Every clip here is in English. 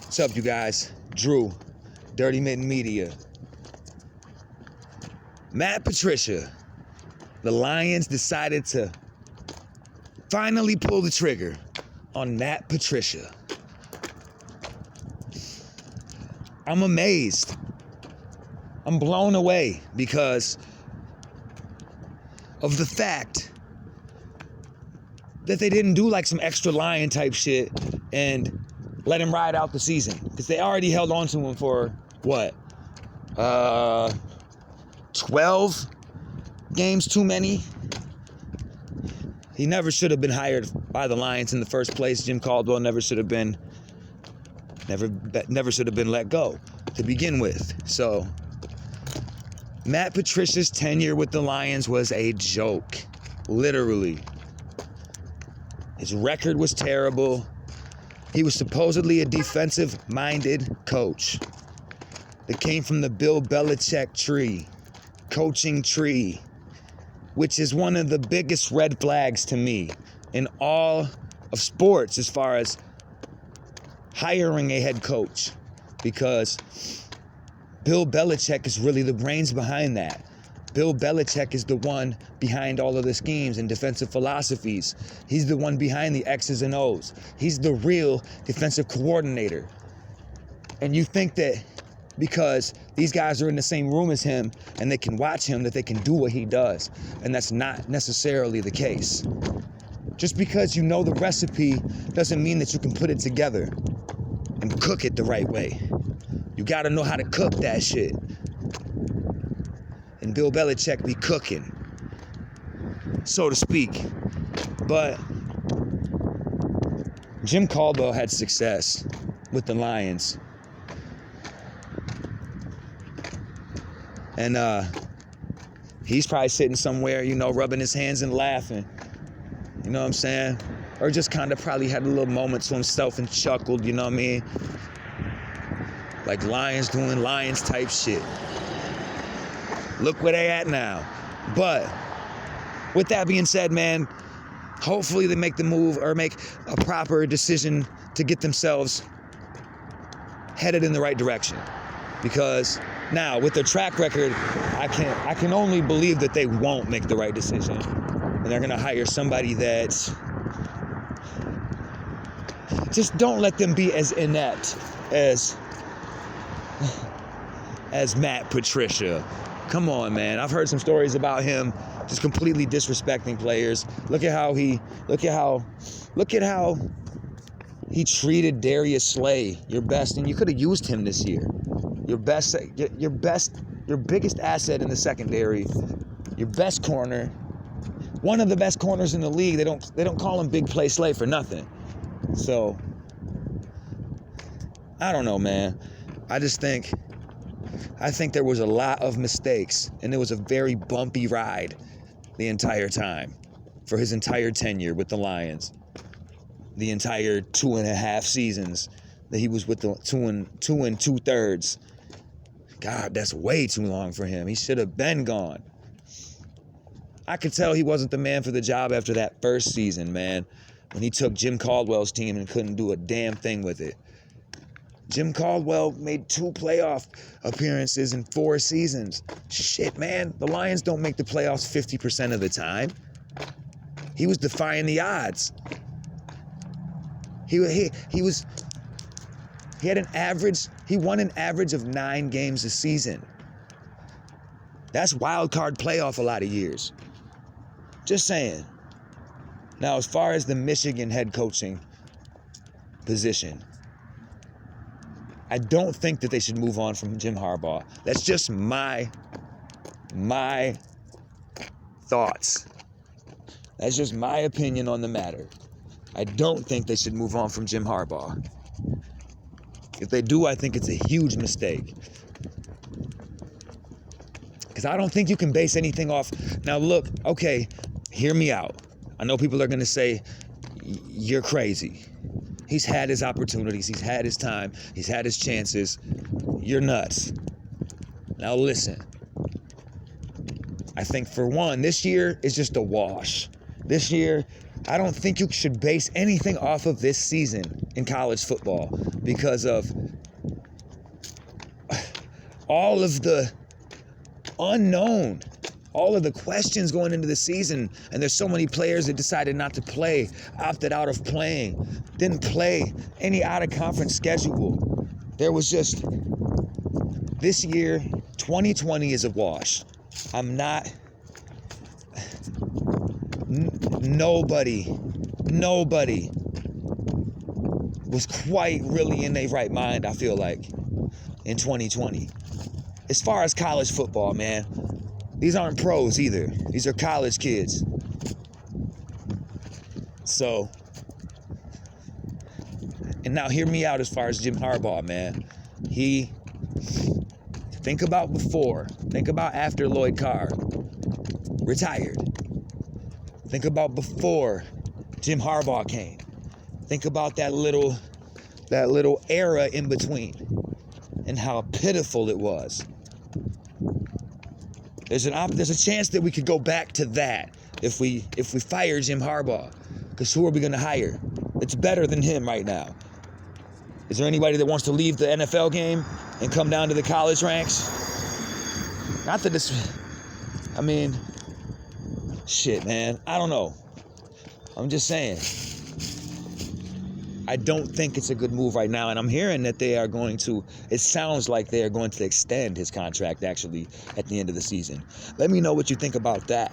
What's up, you guys? Drew, Dirty Mitten Media. Matt Patricia. The Lions decided to finally pull the trigger on Matt Patricia. I'm amazed. I'm blown away because of the fact that they didn't do like some extra Lion type shit and let him ride out the season. Because they already held on to him for, 12 games too many? He never should have been hired by the Lions in the first place. Jim Caldwell never should have been let go to begin with. So Matt Patricia's tenure with the Lions was a joke, literally. His record was terrible. He was supposedly a defensive-minded coach that came from the Bill Belichick tree, coaching tree, which is one of the biggest red flags to me in all of sports as far as hiring a head coach, because Bill Belichick is really the brains behind that. Bill Belichick is the one behind all of the schemes and defensive philosophies. He's the one behind the X's and O's. He's the real defensive coordinator. And you think that because these guys are in the same room as him and they can watch him, that they can do what he does. And that's not necessarily the case. Just because you know the recipe doesn't mean that you can put it together and cook it the right way. You gotta know how to cook that shit. And Bill Belichick be cooking, so to speak. But Jim Caldwell had success with the Lions. And he's probably sitting somewhere, rubbing his hands and laughing. You know what I'm saying? Or just kind of probably had a little moment to himself and chuckled, you know what I mean? Like Lions doing Lions type shit. Look where they at now. But with that being said, man, hopefully they make the move or make a proper decision to get themselves headed in the right direction. Because now, with their track record, I can only believe that they won't make the right decision. And they're going to hire somebody that's... Just don't let them be as inept as Matt Patricia. Come on, man. I've heard some stories about him just completely disrespecting players. Look at how he treated Darius Slay, your best, and you could have used him this year. Your biggest asset in the secondary, your best corner, one of the best corners in the league. They don't call him Big Play Slay for nothing. So I don't know, man. I think there was a lot of mistakes, and it was a very bumpy ride the entire time for his entire tenure with the Lions. The entire 2.5 seasons that he was with the 2 2/3. God, that's way too long for him. He should have been gone. I could tell he wasn't the man for the job after that first season, man, when he took Jim Caldwell's team and couldn't do a damn thing with it. Jim Caldwell made 2 playoff appearances in 4 seasons. Shit, man. The Lions don't make the playoffs 50% of the time. He was defying the odds. He won an average of 9 games a season. That's wild card playoff a lot of years. Just saying. Now, as far as the Michigan head coaching position, I don't think that they should move on from Jim Harbaugh. That's just my thoughts. That's just my opinion on the matter. I don't think they should move on from Jim Harbaugh. If they do, I think it's a huge mistake. Because I don't think you can base anything off. Now look, okay, hear me out. I know people are going to say, you're crazy. He's had his opportunities. He's had his time. He's had his chances. You're nuts. Now listen. I think for one, this year is just a wash. This year, I don't think you should base anything off of this season in college football because of all of the unknown, all of the questions going into the season. And there's so many players that decided not to play, opted out of playing, didn't play any out-of-conference schedule. There was just, this year, 2020 is a wash. Nobody was quite really in their right mind, I feel like, in 2020. As far as college football, man, these aren't pros either. These are college kids. So, and now hear me out as far as Jim Harbaugh, man. Think about after Lloyd Carr retired. Think about before Jim Harbaugh came. Think about that little era in between and how pitiful it was. There's a chance that we could go back to that if we fire Jim Harbaugh. Because who are we going to hire? It's better than him right now. Is there anybody that wants to leave the NFL game and come down to the college ranks? Not that this, I mean, shit, man. I don't know. I'm just saying. I don't think it's a good move right now, and I'm hearing that they are going to, it sounds like they are going to extend his contract actually at the end of the season. Let me know what you think about that.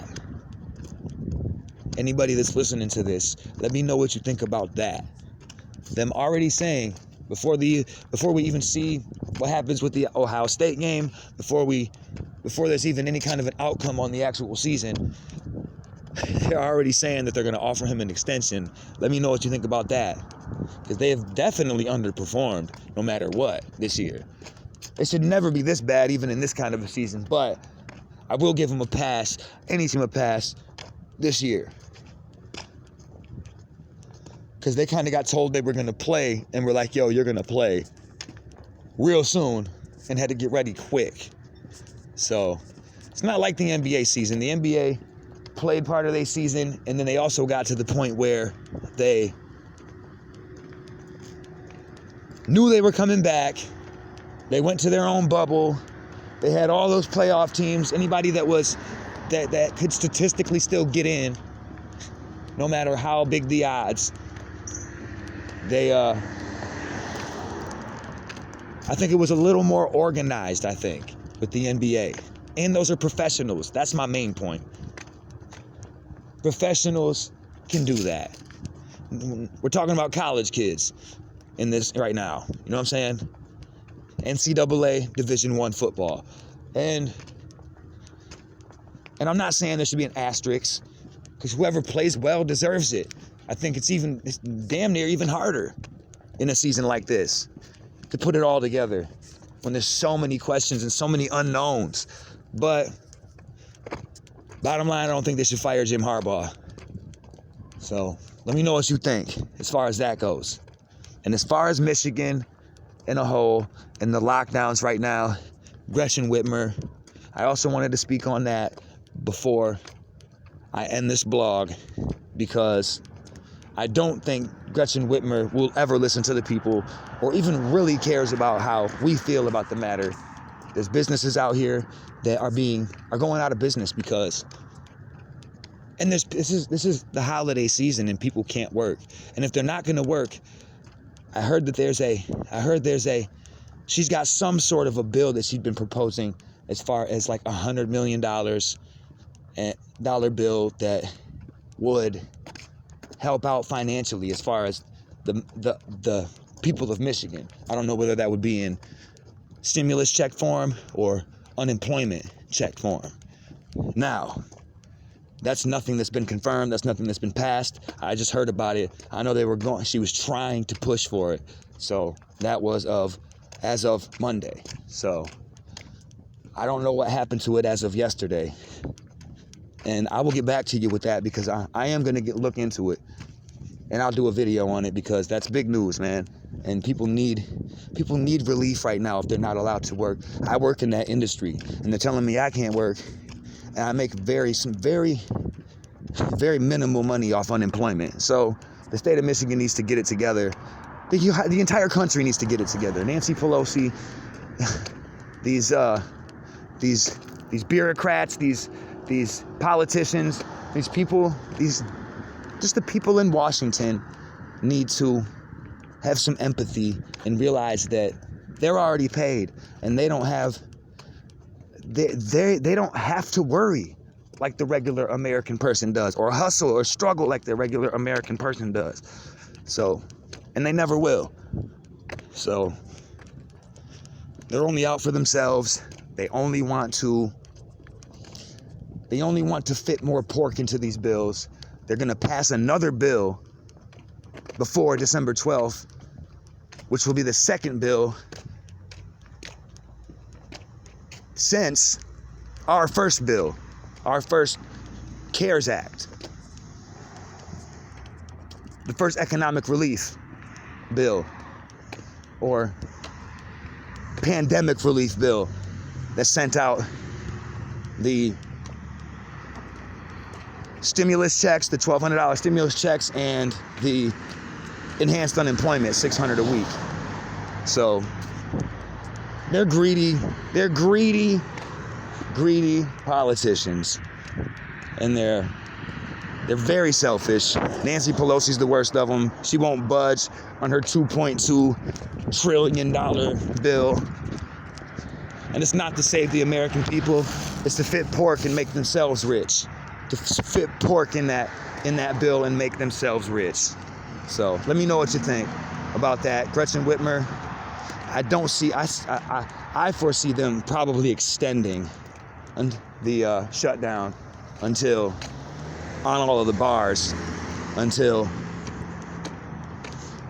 Anybody that's listening to this, let me know what you think about that. Them already saying, before we even see what happens with the Ohio State game, before there's even any kind of an outcome on the actual season, they're already saying that they're going to offer him an extension. Let me know what you think about that. Because they have definitely underperformed no matter what this year. It should never be this bad, even in this kind of a season. But I will give them a pass, any team a pass, this year. Because they kind of got told they were going to play, and we're like, yo, you're going to play real soon, and had to get ready quick. So it's not like the NBA season. The NBA played part of their season, and then they also got to the point where they knew they were coming back. They went to their own bubble. They had all those playoff teams. Anybody that could statistically still get in, no matter how big the odds. I think it was a little more organized, I think, with the NBA. And those are professionals. That's my main point. Professionals can do that. We're talking about college kids in this right now. You know what I'm saying? NCAA Division I football. And I'm not saying there should be an asterisk, because whoever plays well deserves it. I think it's damn near even harder in a season like this to put it all together when there's so many questions and so many unknowns. But bottom line, I don't think they should fire Jim Harbaugh. So let me know what you think as far as that goes. And as far as Michigan in a whole and the lockdowns right now, Gretchen Whitmer, I also wanted to speak on that before I end this blog, because I don't think Gretchen Whitmer will ever listen to the people or even really cares about how we feel about the matter. There's businesses out here that are going out of business because, and this is the holiday season and people can't work. And if they're not going to work, I heard she's got some sort of a bill that she'd been proposing as far as like $100 million dollar bill that would help out financially as far as the people of Michigan. I don't know whether that would be in stimulus check form or unemployment check form. Now, that's nothing that's been confirmed. That's nothing that's been passed. I just heard about it. I know she was trying to push for it. So that was as of Monday. So I don't know what happened to it as of yesterday. And I will get back to you with that, because I am going to look into it. And I'll do a video on it, because that's big news, man. And people need relief right now if they're not allowed to work. I work in that industry, and they're telling me I can't work. And I make some very very minimal money off unemployment. So the state of Michigan needs to get it together. The entire country needs to get it together. Nancy Pelosi, these bureaucrats, these politicians, these people, just the people in Washington need to have some empathy and realize that they're already paid and they don't have to worry like the regular American person does, or hustle or struggle like the regular American person does. So, and they never will. So they're only out for themselves. They only want to fit more pork into these bills. They're going to pass another bill before December 12th, which will be the second bill since our first bill, our first CARES Act, the first economic relief bill, or pandemic relief bill that sent out the stimulus checks, the $1,200 stimulus checks, and the enhanced unemployment, $600 a week. So they're greedy politicians, and they're very selfish. Nancy Pelosi's the worst of them. She won't budge on her $2.2 trillion bill. And it's not to save the American people, it's to fit pork and make themselves rich. To fit pork in that bill and make themselves rich. So let me know what you think about that. Gretchen Whitmer, I foresee them probably extending the shutdown until, on all of the bars, until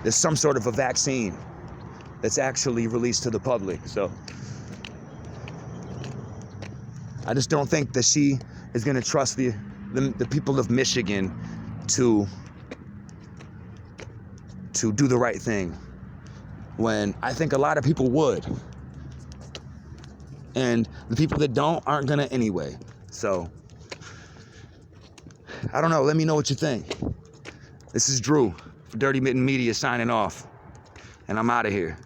there's some sort of a vaccine that's actually released to the public. So I just don't think that she is going to trust the people of Michigan to do the right thing, when I think a lot of people would. And the people that don't aren't going to anyway. So I don't know. Let me know what you think. This is Drew for Dirty Mitten Media signing off. And I'm out of here.